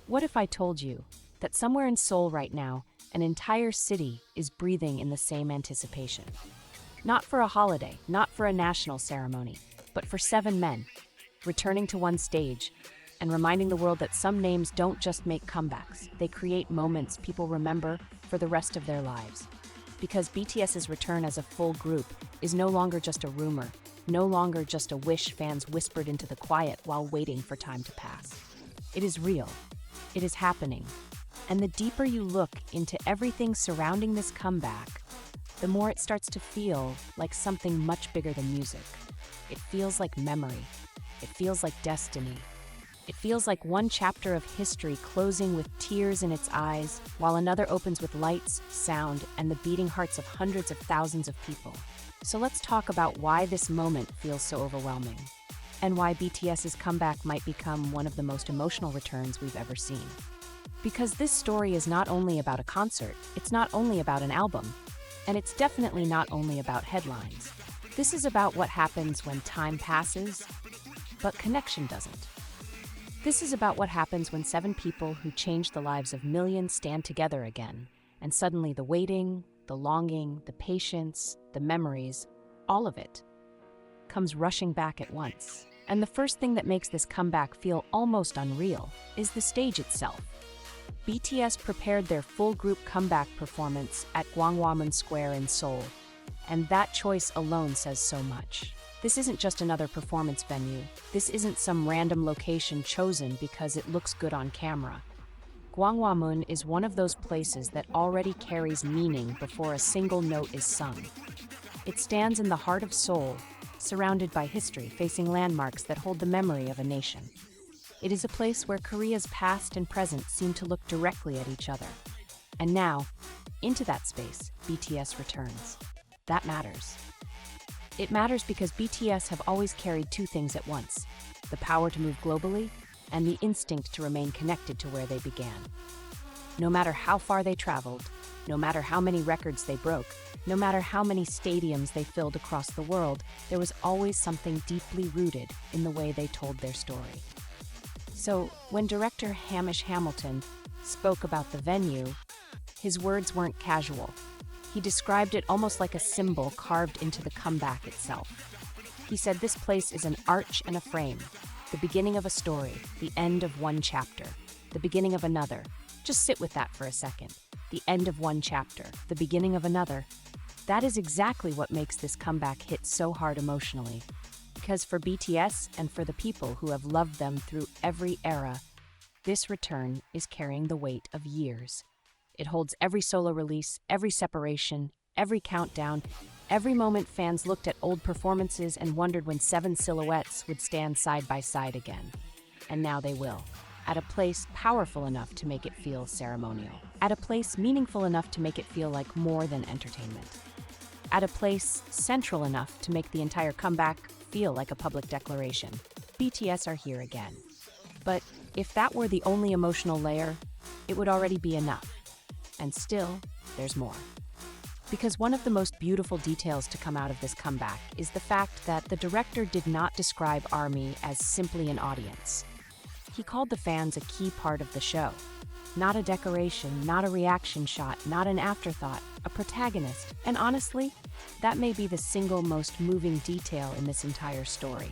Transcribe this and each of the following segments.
What if I told you that somewhere in Seoul right now, an entire city is breathing in the same anticipation? Not for a holiday, not for a national ceremony, but for 7 men, returning to one stage and reminding the world that some names don't just make comebacks, they create moments people remember for the rest of their lives. Because BTS's return as a full group is no longer just a rumor, no longer just a wish fans whispered into the quiet while waiting for time to pass. It is real. It is happening. And the deeper you look into everything surrounding this comeback, the more it starts to feel like something much bigger than music. It feels like memory. It feels like destiny. It feels like one chapter of history closing with tears in its eyes, while another opens with lights, sound, and the beating hearts of hundreds of thousands of people. So let's talk about why this moment feels so overwhelming, and why BTS's comeback might become one of the most emotional returns we've ever seen. Because this story is not only about a concert, it's not only about an album, and it's definitely not only about headlines. This is about what happens when time passes, but connection doesn't. This is about what happens when 7 people who changed the lives of millions stand together again, and suddenly the waiting, the longing, the patience, the memories, all of it comes rushing back at once. And the first thing that makes this comeback feel almost unreal is the stage itself. BTS prepared their full group comeback performance at Gwanghwamun Square in Seoul, and that choice alone says so much. This isn't just another performance venue. This isn't some random location chosen because it looks good on camera. Gwanghwamun is one of those places that already carries meaning before a single note is sung. It stands in the heart of Seoul, surrounded by history, facing landmarks that hold the memory of a nation. It is a place where Korea's past and present seem to look directly at each other. And now, into that space, BTS returns. That matters. It matters because BTS have always carried 2 things at once: the power to move globally and the instinct to remain connected to where they began. No matter how far they traveled, no matter how many records they broke, no matter how many stadiums they filled across the world, there was always something deeply rooted in the way they told their story. So, when director Hamish Hamilton spoke about the venue, his words weren't casual. He described it almost like a symbol carved into the comeback itself. He said this place is an arch and a frame, the beginning of a story, the end of one chapter, the beginning of another. Just sit with that for a second. The end of one chapter, the beginning of another. That is exactly what makes this comeback hit so hard emotionally. Because for BTS and for the people who have loved them through every era, this return is carrying the weight of years. It holds every solo release, every separation, every countdown, every moment fans looked at old performances and wondered when 7 silhouettes would stand side by side again. And now they will, at a place powerful enough to make it feel ceremonial, at a place meaningful enough to make it feel like more than entertainment, at a place central enough to make the entire comeback feel like a public declaration. BTS are here again. But if that were the only emotional layer, it would already be enough. And still, there's more. Because one of the most beautiful details to come out of this comeback is the fact that the director did not describe ARMY as simply an audience. He called the fans a key part of the show. Not a decoration, not a reaction shot, not an afterthought, a protagonist. And honestly, that may be the single most moving detail in this entire story.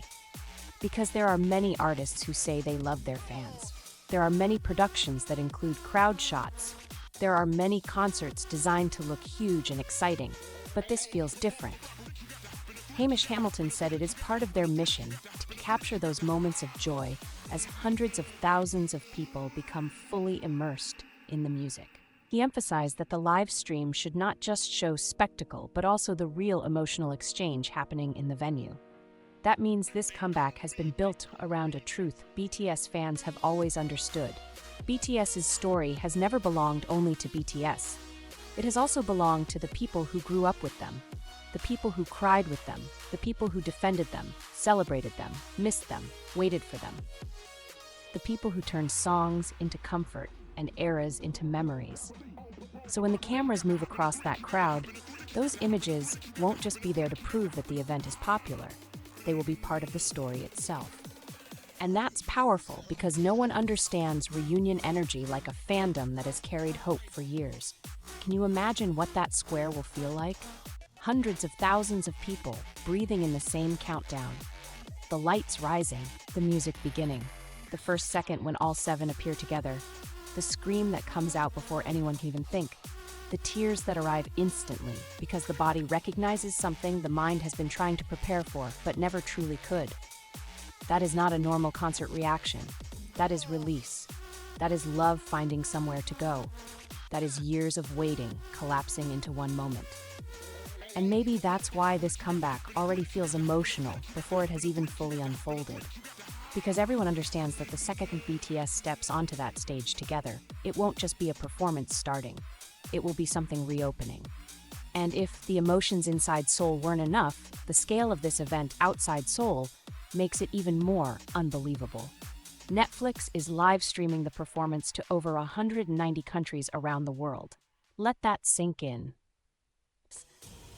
Because there are many artists who say they love their fans. There are many productions that include crowd shots. There are many concerts designed to look huge and exciting, but this feels different. Hamish Hamilton said it is part of their mission to capture those moments of joy as hundreds of thousands of people become fully immersed in the music. He emphasized that the live stream should not just show spectacle, but also the real emotional exchange happening in the venue. That means this comeback has been built around a truth BTS fans have always understood. BTS's story has never belonged only to BTS. It has also belonged to the people who grew up with them, the people who cried with them, the people who defended them, celebrated them, missed them, waited for them. The people who turned songs into comfort and eras into memories. So when the cameras move across that crowd, those images won't just be there to prove that the event is popular. They will be part of the story itself. And that's powerful because no one understands reunion energy like a fandom that has carried hope for years. Can you imagine what that square will feel like? Hundreds of thousands of people breathing in the same countdown. The lights rising, the music beginning. The first second when all seven appear together. The scream that comes out before anyone can even think. The tears that arrive instantly because the body recognizes something the mind has been trying to prepare for but never truly could. That is not a normal concert reaction. That is release. That is love finding somewhere to go. That is years of waiting collapsing into one moment. And maybe that's why this comeback already feels emotional before it has even fully unfolded. Because everyone understands that the second BTS steps onto that stage together, it won't just be a performance starting. It will be something reopening. And if the emotions inside Seoul weren't enough, the scale of this event outside Seoul makes it even more unbelievable. Netflix is live streaming the performance to over 190 countries around the world. Let that sink in.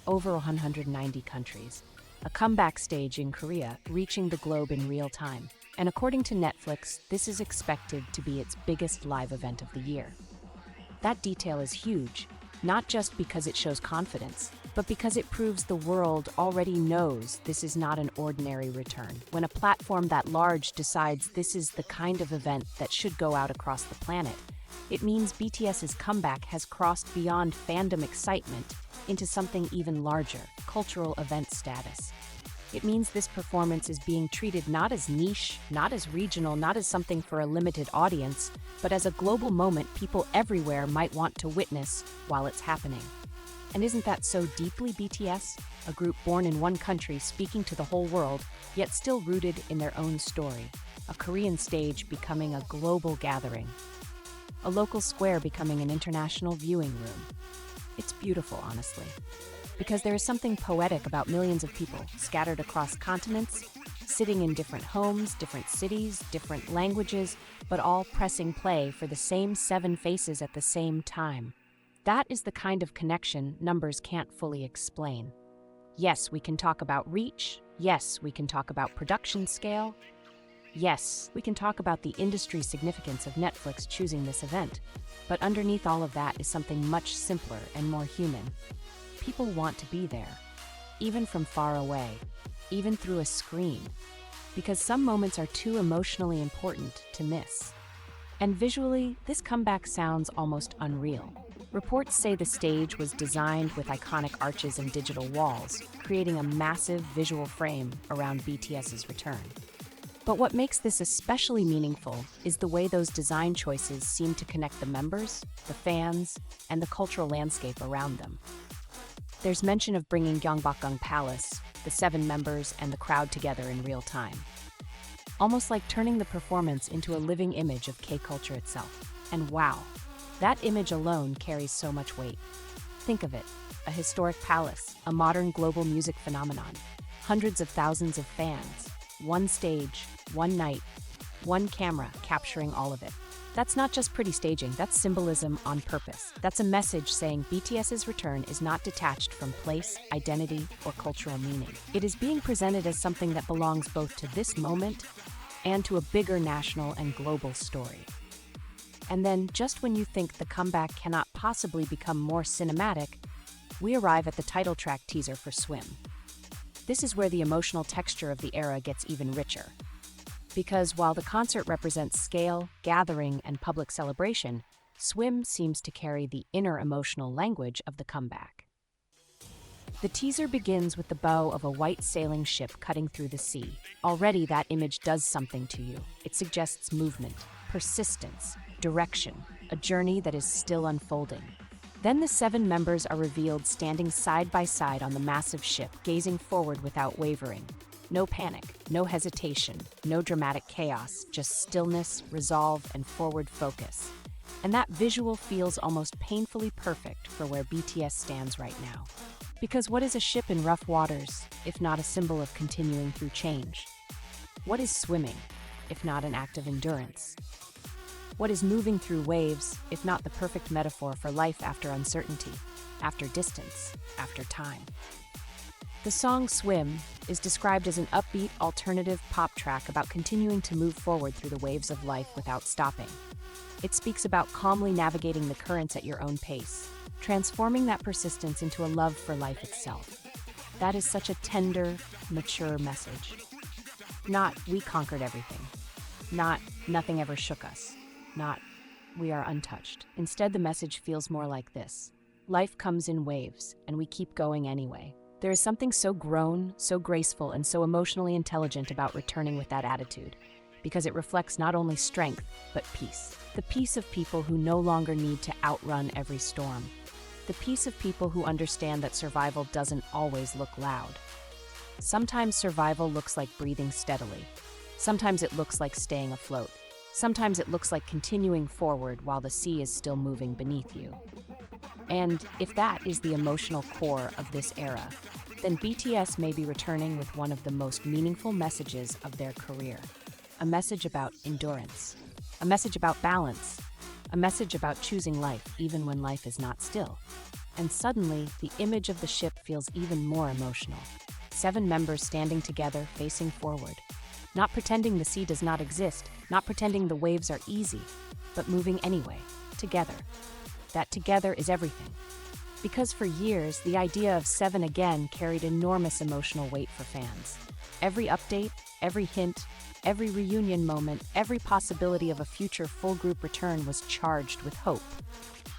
Over 190 countries. A comeback stage in Korea, reaching the globe in real time. And according to Netflix, this is expected to be its biggest live event of the year. That detail is huge, not just because it shows confidence, but because it proves the world already knows this is not an ordinary return. When a platform that large decides this is the kind of event that should go out across the planet, it means BTS's comeback has crossed beyond fandom excitement into something even larger, cultural event status. It means this performance is being treated not as niche, not as regional, not as something for a limited audience, but as a global moment people everywhere might want to witness while it's happening. And isn't that so deeply BTS? A group born in one country speaking to the whole world, yet still rooted in their own story. A Korean stage becoming a global gathering. A local square becoming an international viewing room. It's beautiful, honestly. Because there is something poetic about millions of people scattered across continents, sitting in different homes, different cities, different languages, but all pressing play for the same seven faces at the same time. That is the kind of connection numbers can't fully explain. Yes, we can talk about reach. Yes, we can talk about production scale. Yes, we can talk about the industry significance of Netflix choosing this event. But underneath all of that is something much simpler and more human. People want to be there, even from far away, even through a screen, because some moments are too emotionally important to miss. And visually, this comeback sounds almost unreal. Reports say the stage was designed with iconic arches and digital walls, creating a massive visual frame around BTS's return. But what makes this especially meaningful is the way those design choices seem to connect the members, the fans, and the cultural landscape around them. There's mention of bringing Gwanghwamun Palace, the seven members, and the crowd together in real time. Almost like turning the performance into a living image of K-culture itself. And wow, that image alone carries so much weight. Think of it, a historic palace, a modern global music phenomenon, hundreds of thousands of fans, one stage, one night, one camera capturing all of it. That's not just pretty staging, that's symbolism on purpose. That's a message saying BTS's return is not detached from place, identity, or cultural meaning. It is being presented as something that belongs both to this moment and to a bigger national and global story. And then, just when you think the comeback cannot possibly become more cinematic, we arrive at the title track teaser for Swim. This is where the emotional texture of the era gets even richer. Because while the concert represents scale, gathering, and public celebration, Swim seems to carry the inner emotional language of the comeback. The teaser begins with the bow of a white sailing ship cutting through the sea. Already that image does something to you. It suggests movement, persistence, direction, a journey that is still unfolding. Then the seven members are revealed standing side by side on the massive ship, gazing forward without wavering. No panic, no hesitation, no dramatic chaos, just stillness, resolve, and forward focus. And that visual feels almost painfully perfect for where BTS stands right now. Because what is a ship in rough waters, if not a symbol of continuing through change? What is swimming, if not an act of endurance? What is moving through waves, if not the perfect metaphor for life after uncertainty, after distance, after time? The song Swim is described as an upbeat, alternative pop track about continuing to move forward through the waves of life without stopping. It speaks about calmly navigating the currents at your own pace, transforming that persistence into a love for life itself. That is such a tender, mature message. Not, we conquered everything. Not, nothing ever shook us. Not, we are untouched. Instead, the message feels more like this. Life comes in waves, and we keep going anyway. There is something so grown, so graceful, and so emotionally intelligent about returning with that attitude, because it reflects not only strength, but peace. The peace of people who no longer need to outrun every storm. The peace of people who understand that survival doesn't always look loud. Sometimes survival looks like breathing steadily. Sometimes it looks like staying afloat. Sometimes it looks like continuing forward while the sea is still moving beneath you. And if that is the emotional core of this era, then BTS may be returning with one of the most meaningful messages of their career. A message about endurance. A message about balance. A message about choosing life even when life is not still. And suddenly, the image of the ship feels even more emotional. 7 members standing together, facing forward. Not pretending the sea does not exist, not pretending the waves are easy, but moving anyway, together. That together is everything. Because for years, the idea of 7 again carried enormous emotional weight for fans. Every update, every hint, every reunion moment, every possibility of a future full group return was charged with hope.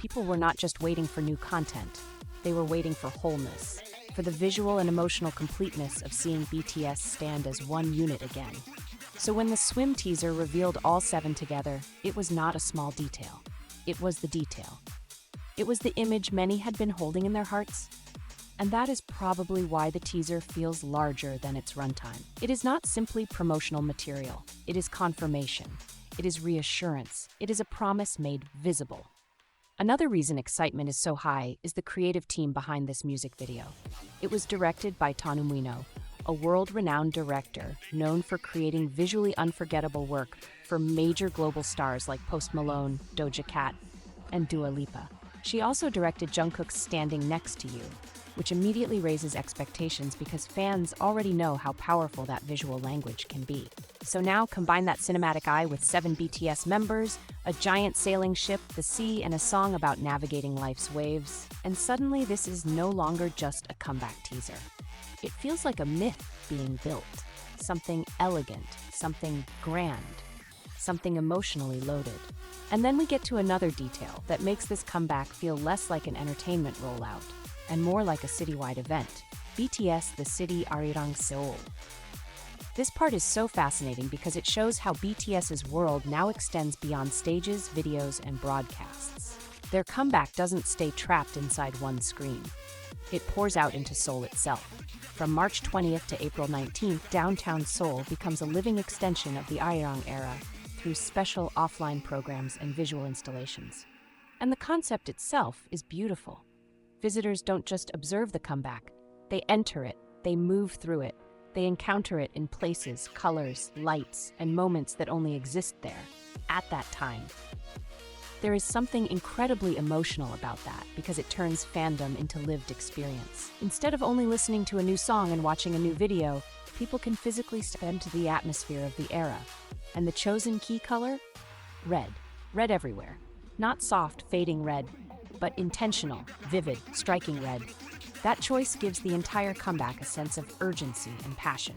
People were not just waiting for new content, they were waiting for wholeness, for the visual and emotional completeness of seeing BTS stand as one unit again. So when the Swim teaser revealed all 7 together, it was not a small detail. It was the detail. It was the image many had been holding in their hearts. And that is probably why the teaser feels larger than its runtime. It is not simply promotional material. It is confirmation. It is reassurance. It is a promise made visible. Another reason excitement is so high is the creative team behind this music video. It was directed by Tanumbino, a world-renowned director known for creating visually unforgettable work for major global stars like Post Malone, Doja Cat, and Dua Lipa. She also directed Jungkook's Standing Next to You, which immediately raises expectations because fans already know how powerful that visual language can be. So now combine that cinematic eye with 7 BTS members, a giant sailing ship, the sea, and a song about navigating life's waves, and suddenly this is no longer just a comeback teaser. It feels like a myth being built, something elegant, something grand, something emotionally loaded. And then we get to another detail that makes this comeback feel less like an entertainment rollout and more like a citywide event. BTS The City Arirang Seoul. This part is so fascinating because it shows how BTS's world now extends beyond stages, videos, and broadcasts. Their comeback doesn't stay trapped inside one screen. It pours out into Seoul itself. From March 20th to April 19th, downtown Seoul becomes a living extension of the Arirang era through special offline programs and visual installations. And the concept itself is beautiful. Visitors don't just observe the comeback, they enter it, they move through it, they encounter it in places, colors, lights, and moments that only exist there, at that time. There is something incredibly emotional about that because it turns fandom into lived experience. Instead of only listening to a new song and watching a new video, people can physically step into the atmosphere of the era. And the chosen key color? Red. Red everywhere. Not soft, fading red, but intentional, vivid, striking red. That choice gives the entire comeback a sense of urgency and passion.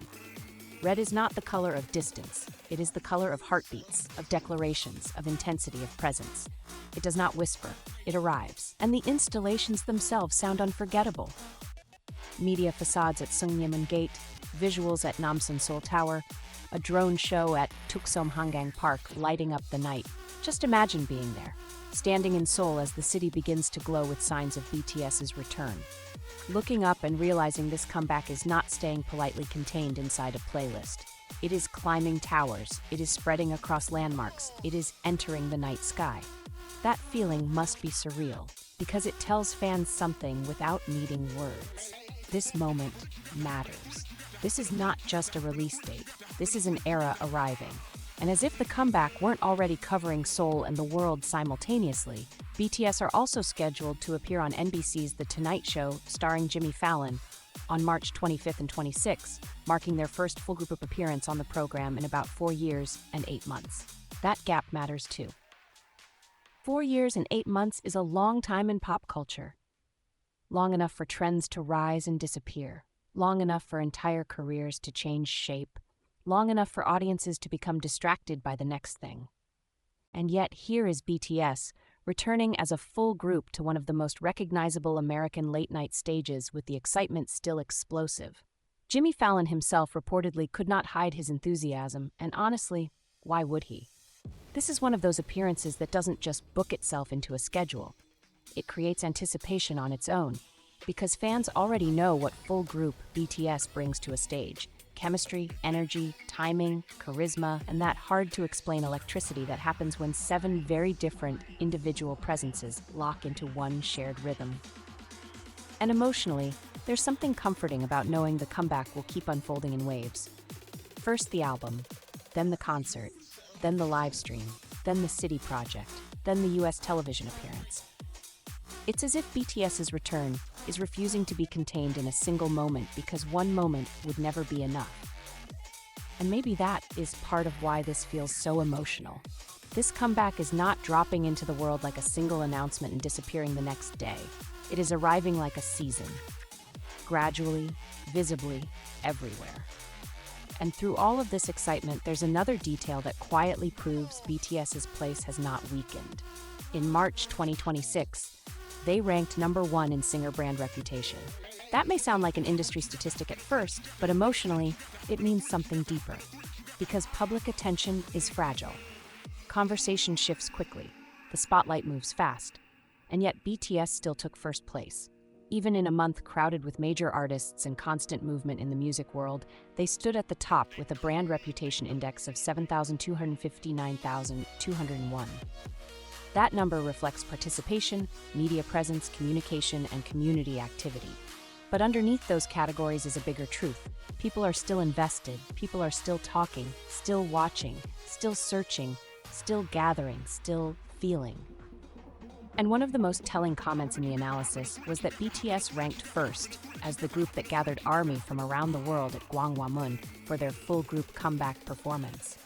Red is not the color of distance. It is the color of heartbeats, of declarations, of intensity, of presence. It does not whisper. It arrives. And the installations themselves sound unforgettable. Media facades at Sungmyemun Gate, visuals at Namsan Seoul Tower, a drone show at Tuksom Hangang Park lighting up the night. Just imagine being there, standing in Seoul as the city begins to glow with signs of BTS's return. Looking up and realizing this comeback is not staying politely contained inside a playlist. It is climbing towers, it is spreading across landmarks, it is entering the night sky. That feeling must be surreal, because it tells fans something without needing words. This moment matters. This is not just a release date, this is an era arriving. And as if the comeback weren't already covering Seoul and the world simultaneously, BTS are also scheduled to appear on NBC's The Tonight Show, starring Jimmy Fallon, on March 25th and 26th, marking their first full group appearance on the program in about 4 years and 8 months. That gap matters too. 4 years and 8 months is a long time in pop culture. Long enough for trends to rise and disappear. Long enough for entire careers to change shape. Long enough for audiences to become distracted by the next thing. And yet here is BTS, returning as a full group to one of the most recognizable American late-night stages with the excitement still explosive. Jimmy Fallon himself reportedly could not hide his enthusiasm, and honestly, why would he? This is one of those appearances that doesn't just book itself into a schedule. It creates anticipation on its own, because fans already know what full group BTS brings to a stage. Chemistry, energy, timing, charisma, and that hard-to-explain electricity that happens when 7 very different individual presences lock into one shared rhythm. And emotionally, there's something comforting about knowing the comeback will keep unfolding in waves. First the album, then the concert, then the live stream, then the city project, then the US television appearance. It's as if BTS's return is refusing to be contained in a single moment because one moment would never be enough. And maybe that is part of why this feels so emotional. This comeback is not dropping into the world like a single announcement and disappearing the next day. It is arriving like a season, gradually, visibly, everywhere. And through all of this excitement, there's another detail that quietly proves BTS's place has not weakened. In March 2026, they ranked #1 in singer brand reputation. That may sound like an industry statistic at first, but emotionally, it means something deeper. Because public attention is fragile. Conversation shifts quickly. The spotlight moves fast. And yet BTS still took first place. Even in a month crowded with major artists and constant movement in the music world, they stood at the top with a brand reputation index of 7,259,201. That number reflects participation, media presence, communication, and community activity. But underneath those categories is a bigger truth. People are still invested, people are still talking, still watching, still searching, still gathering, still feeling. And one of the most telling comments in the analysis was that BTS ranked first as the group that gathered ARMY from around the world at Gwanghwamun for their full group comeback performance.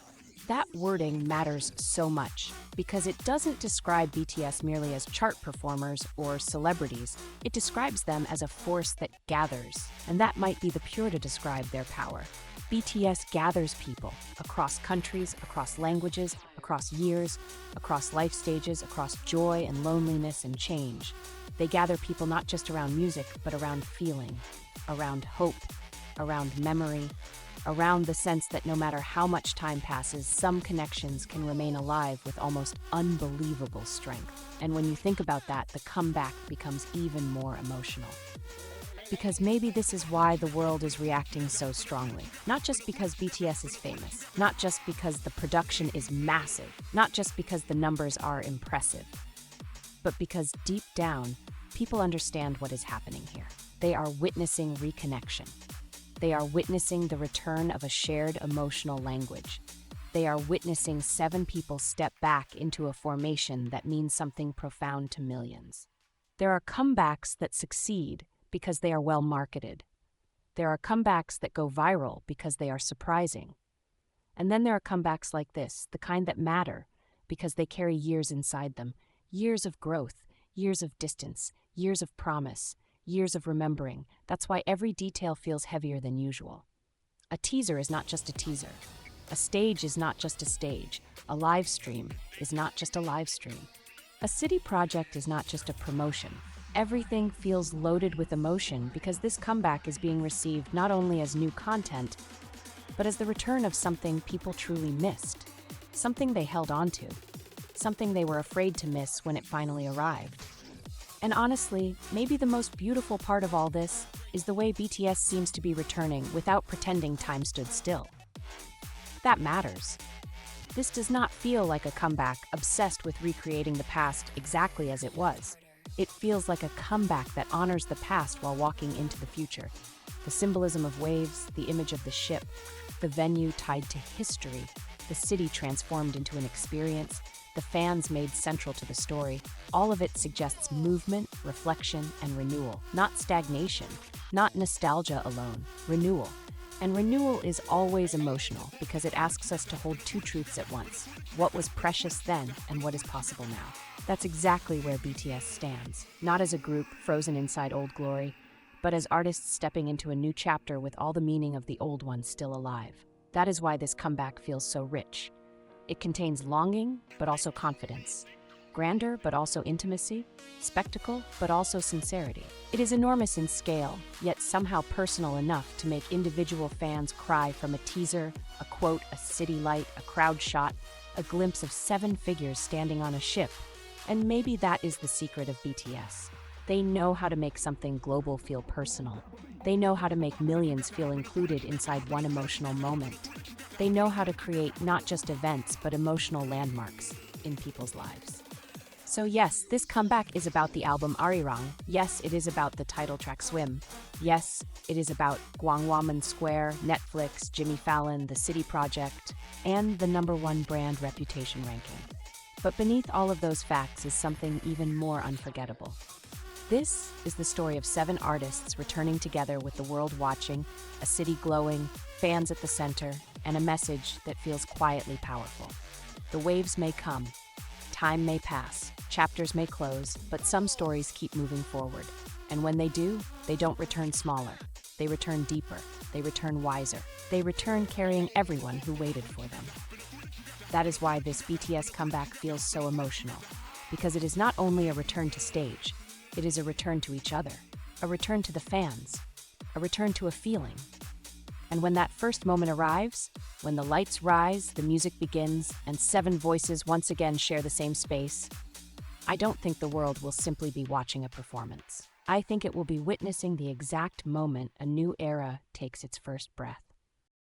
That wording matters so much because it doesn't describe BTS merely as chart performers or celebrities. It describes them as a force that gathers, and that might be the pure to describe their power. BTS gathers people across countries, across languages, across years, across life stages, across joy and loneliness and change. They gather people not just around music, but around feeling, around hope, around memory, around the sense that no matter how much time passes, some connections can remain alive with almost unbelievable strength. And when you think about that, the comeback becomes even more emotional. Because maybe this is why the world is reacting so strongly. Not just because BTS is famous, not just because the production is massive, not just because the numbers are impressive, but because deep down, people understand what is happening here. They are witnessing reconnection. They are witnessing the return of a shared emotional language. They are witnessing 7 people step back into a formation that means something profound to millions. There are comebacks that succeed because they are well marketed. There are comebacks that go viral because they are surprising. And then there are comebacks like this, the kind that matter because they carry years inside them, years of growth, years of distance, years of promise, years of remembering. That's why every detail feels heavier than usual. A teaser is not just a teaser. A stage is not just a stage. A live stream is not just a live stream. A city project is not just a promotion. Everything feels loaded with emotion because this comeback is being received not only as new content, but as the return of something people truly missed, something they held on to, something they were afraid to miss when it finally arrived. And honestly, maybe the most beautiful part of all this is the way BTS seems to be returning without pretending time stood still. That matters. This does not feel like a comeback obsessed with recreating the past exactly as it was. It feels like a comeback that honors the past while walking into the future. The symbolism of waves, the image of the ship, the venue tied to history, the city transformed into an experience. the fans made central to the story. All of it suggests movement, reflection, and renewal, not stagnation, not nostalgia alone, renewal. And renewal is always emotional because it asks us to hold two truths at once: what was precious then and what is possible now. That's exactly where BTS stands, not as a group frozen inside old glory, but as artists stepping into a new chapter with all the meaning of the old one still alive. That is why this comeback feels so rich. It contains longing, but also confidence. Grandeur, but also intimacy. Spectacle, but also sincerity. It is enormous in scale, yet somehow personal enough to make individual fans cry from a teaser, a quote, a city light, a crowd shot, a glimpse of 7 figures standing on a ship. And maybe that is the secret of BTS. They know how to make something global feel personal. They know how to make millions feel included inside one emotional moment. They know how to create not just events, but emotional landmarks in people's lives. So yes, this comeback is about the album Arirang. Yes, it is about the title track Swim. Yes, it is about Gwanghwamun Square, Netflix, Jimmy Fallon, The City Project, and the #1 brand reputation ranking. But beneath all of those facts is something even more unforgettable. This is the story of 7 artists returning together with the world watching, a city glowing, fans at the center, and a message that feels quietly powerful. The waves may come, time may pass, chapters may close, but some stories keep moving forward. And when they do, they don't return smaller. They return deeper. They return wiser. They return carrying everyone who waited for them. That is why this BTS comeback feels so emotional, because it is not only a return to stage, it is a return to each other, a return to the fans, a return to a feeling. And when that first moment arrives, when the lights rise, the music begins, and 7 voices once again share the same space, I don't think the world will simply be watching a performance. I think it will be witnessing the exact moment a new era takes its first breath.